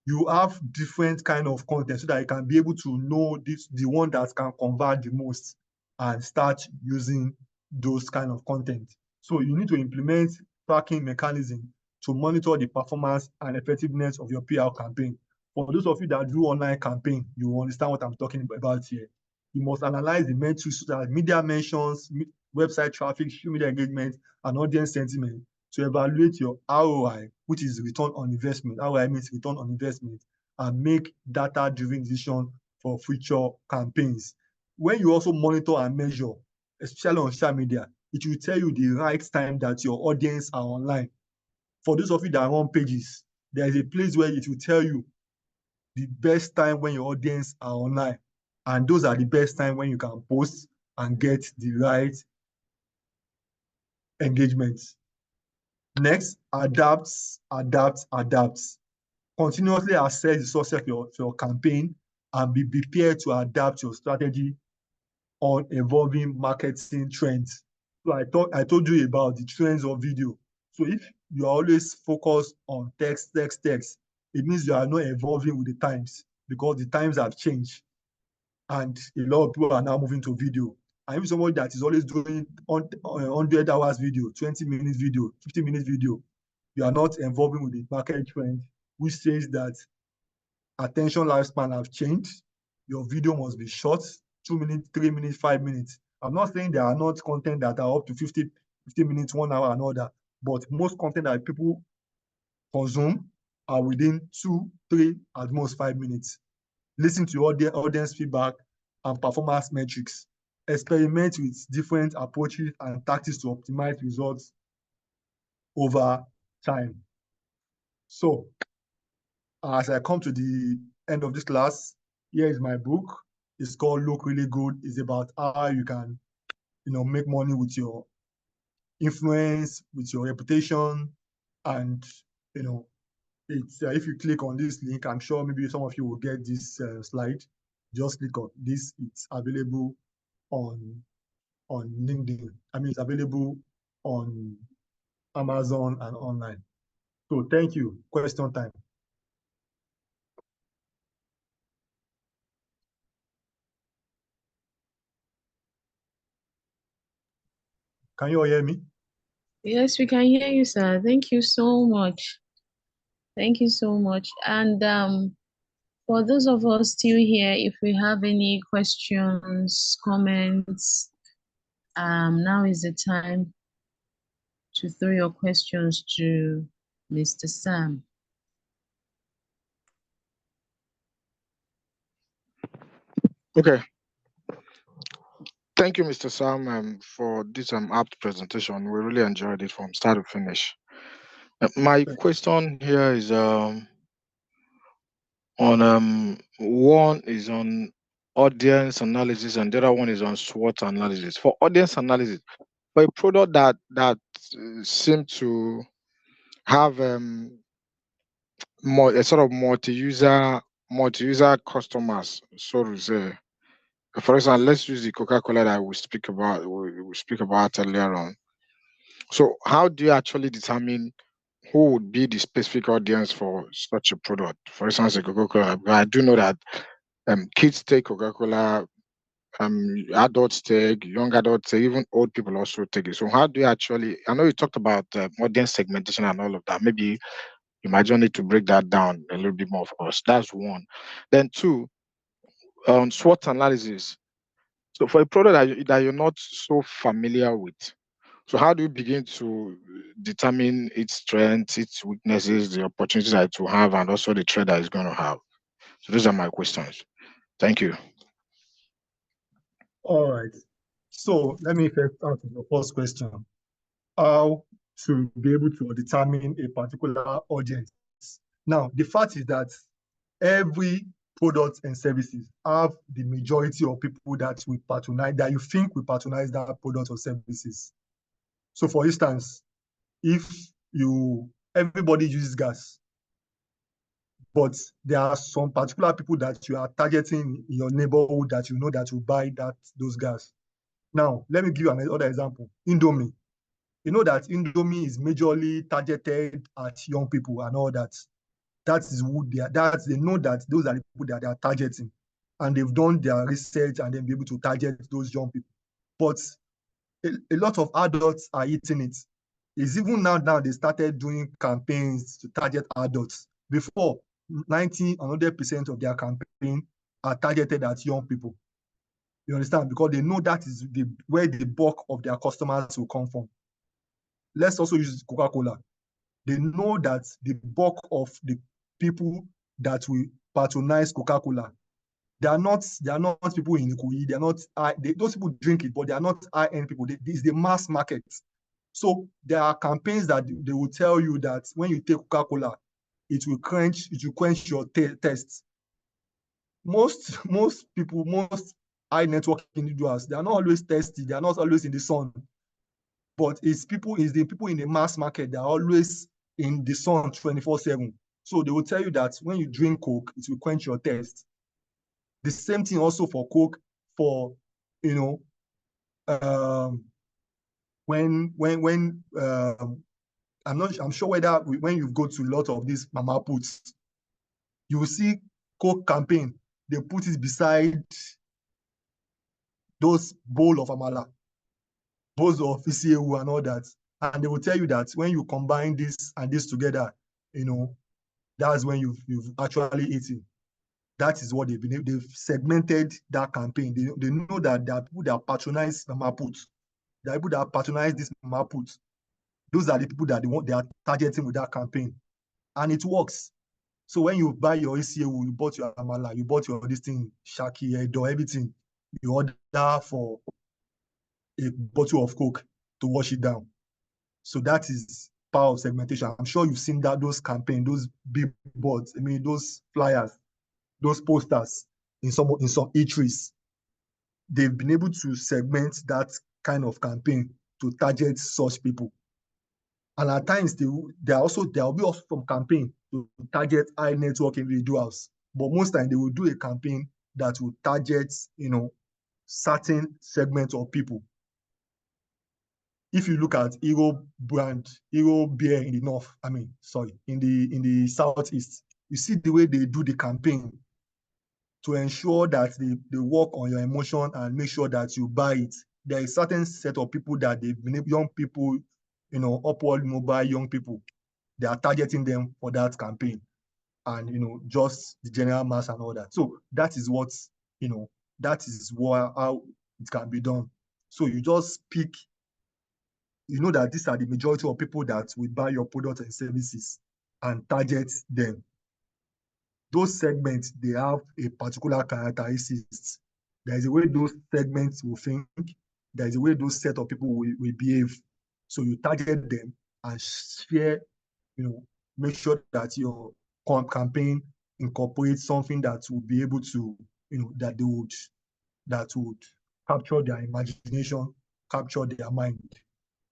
you have different kind of content so that you can be able to know the one that can convert the most and start using those kind of content. So you need to implement tracking mechanism to monitor the performance and effectiveness of your PR campaign. For those of you that do online campaign, you will understand what I'm talking about here. You must analyze the metrics such as media mentions, website traffic, social media engagement, and audience sentiment to evaluate your ROI, which is return on investment. ROI means return on investment, and make data-driven decisions for future campaigns. When you also monitor and measure, especially on social media, it will tell you the right time that your audience are online. For those of you that run pages, there is a place where it will tell you the best time when your audience are online. And those are the best time when you can post and get the right engagements. Next, adapt. Continuously assess the success of your campaign and be prepared to adapt your strategy on evolving marketing trends. So I told you about the trends of video. So if you are always focused on text, it means you are not evolving with the times because the times have changed. And a lot of people are now moving to video. And if somebody that is always doing 100 hours video, 20 minutes video, 50 minutes video, you are not evolving with the market trend, which says that attention lifespan have changed. Your video must be short, 2 minutes, 3 minutes, 5 minutes. I'm not saying there are not content that are up to 50 minutes, 1 hour, and all that, but most content that people consume are within 2, 3, at most 5 minutes. Listen to audience feedback and performance metrics. Experiment with different approaches and tactics to optimize results over time. So, as I come to the end of this class, here is my book. It's called Look Really Good. It's about how you can, make money with your influence, with your reputation, and it's if you click on this link, I'm sure maybe some of you will get this slide. Just click on this. It's available on LinkedIn. I mean, it's available on Amazon and online. So thank you. Question time. Can you all hear me? Yes, we can hear you, sir. Thank you so much. Thank you so much. And for those of us still here, if we have any questions, comments, now is the time to throw your questions to Mr. Sam. Okay. Thank you, Mr. Sam, for this apt presentation. We really enjoyed it from start to finish. My question here is on one is on audience analysis and the other one is on SWOT analysis. For audience analysis, for a product that seems to have a sort of multi-user customers, so to say. For example, let's use the Coca-Cola that we speak about earlier on. So how do you actually determine who would be the specific audience for such a product? For instance, a Coca-Cola. I do know that kids take Coca-Cola, adults take, young adults take, even old people also take it. So how do you actually, I know you talked about audience segmentation and all of that. Maybe you might just need to break that down a little bit more for us. That's one. Then two, SWOT analysis. So for a product that you're not so familiar with, so how do you begin to determine its strengths, its weaknesses, the opportunities that it will have, and also the threat that it's going to have? So those are my questions. Thank you. All right. So let me first answer your first question. How to be able to determine a particular audience. Now, the fact is that every product and services have the majority of people that we patronize, that you think we patronize that product or services. So for instance, if everybody uses gas, but there are some particular people that you are targeting in your neighborhood that you know that will buy those gas. Now, let me give you another example. Indomie. You know that Indomie is majorly targeted at young people and all that. That is who they are. They know that those are the people that they are targeting, and they've done their research and then be able to target those young people. But a lot of adults are eating it. It's even now they started doing campaigns to target adults. Before, 90 and 100% of their campaign are targeted at young people. You understand? Because they know that is where the bulk of their customers will come from. Let's also use Coca-Cola. They know that the bulk of the people that will patronize Coca-Cola, they are not people in Ikoyi. They are not those people drink it, but they are not high-end people. This is the mass market. So there are campaigns that they will tell you that when you take Coca-Cola, it will quench your thirst. Most people, most high network individuals, they are not always thirsty. They are not always in the sun. But the people in the mass market, they are always in the sun 24/7. So they will tell you that when you drink Coke, it will quench your thirst. The same thing also for Coke, for when I'm sure whether when you go to a lot of these mama puts, you will see Coke campaign. They put it beside those bowl of amala, bowls of ECAU and all that. And they will tell you that when you combine this and this together, that's when you've actually eaten. That is what they've segmented that campaign. They know that there are people that patronize mama put. There are people that patronize this mama put. Those are the people that they are targeting with that campaign. And it works. So when you buy your ECAU, you bought your amala, you bought your this thing, shaki, edo, everything, you order for a bottle of Coke to wash it down. So that is power of segmentation. I'm sure you've seen those campaigns, those billboards, those flyers, those posters in some eateries. They've been able to segment that kind of campaign to target such people. And at times there will be also some campaign to target high network individuals. But most time they will do a campaign that will target, certain segments of people. If you look at Hero beer in the north, in the southeast, you see the way they do the campaign to ensure that they work on your emotion and make sure that you buy it. There is a certain set of people that young people, upward mobile young people, they are targeting them for that campaign, and just the general mass and all that. So that is what how it can be done. So you just pick, that these are the majority of people that will buy your products and services, and target them. Those segments, they have a particular characteristics. There is a way those segments will think. There is a way those set of people will behave. So you target them and share, make sure that your campaign incorporates something that will be able to, that would capture their imagination, capture their mind.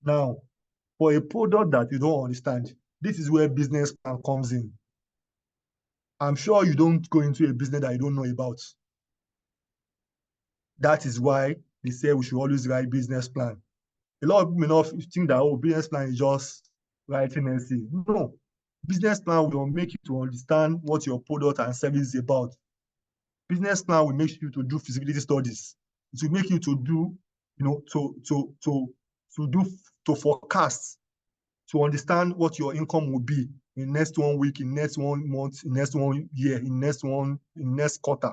Now, for a product that you don't understand, this is where business plan comes in. I'm sure you don't go into a business that you don't know about. That is why they say we should always write business plan. A lot of people may not think that, business plan is just writing NC. No. Business plan will make you to understand what your product and service is about. Business plan will make you to do feasibility studies. It will make you to do, to forecast, to understand what your income will be in next 1 week, in next 1 month, in next 1 year, in next quarter,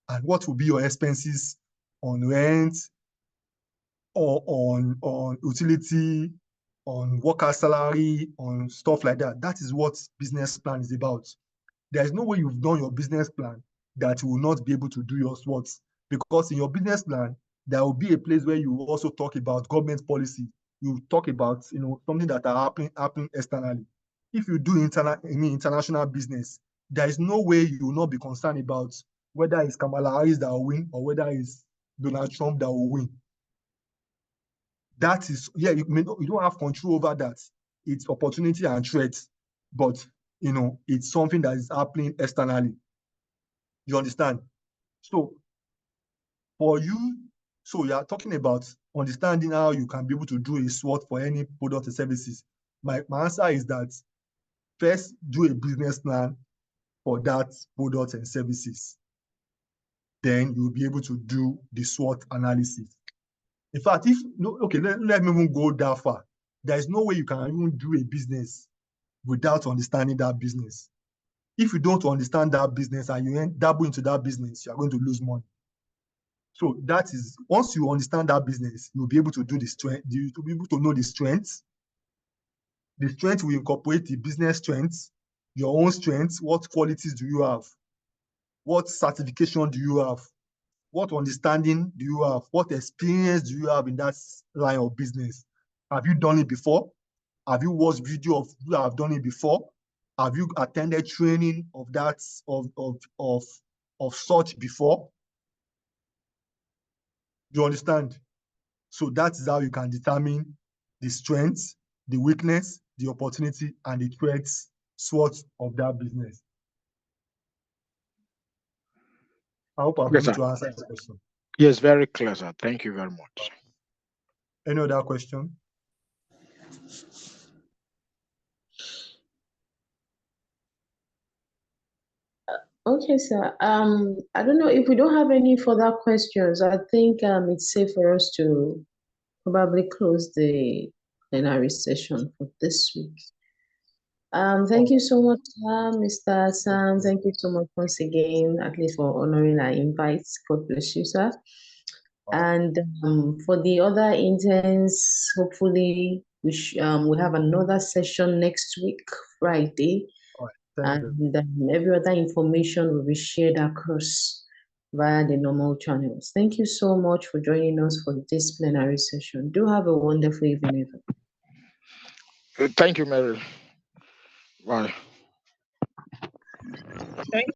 and what will be your expenses on rent, or on utility, on worker salary, on stuff like that. That is what business plan is about. There is no way you've done your business plan that you will not be able to do your SWOT, because in your business plan, there will be a place where you will also talk about government policy. You talk about something that are happening externally. If you do international business, there is no way you will not be concerned about whether it's Kamala Harris that will win or whether it's Donald Trump that will win. That is, you don't have control over that. It's opportunity and threat, but it's something that is happening externally. You understand? So for you, you are talking about understanding how you can be able to do a SWOT for any product and services. My answer is that first, do a business plan for that product and services, then you'll be able to do the SWOT analysis. In fact, let me even go that far. There is no way you can even do a business without understanding that business. If you don't understand that business and you dabble into that business, you are going to lose money. So that is, once you understand that business, you'll be able to do the strength, you'll be able to know the strengths. The strength will incorporate the business strengths, your own strengths. What qualities do you have? What certification do you have? What understanding do you have? What experience do you have in that line of business? Have you done it before? Have you watched video of people that have done it before? Have you attended training of that of such before? Do you understand? So that is how you can determine the strengths, the weakness, the opportunity, and the threats, SWOT of that business. I hope I'm able to answer the question. Yes, very clear, sir. Thank you very much. Any other question? Okay, sir. I don't know if we don't have any further questions. I think it's safe for us to probably close the plenary session for this week. Thank you so much, Mr. Sam. Thank you so much once again, at least for honoring our invites. God bless you, sir. And for the other interns, hopefully we have another session next week, Friday. And every other information will be shared across via the normal channels. Thank you so much for joining us for this plenary session. Do have a wonderful evening. Thank you, Mary. Bye. Thank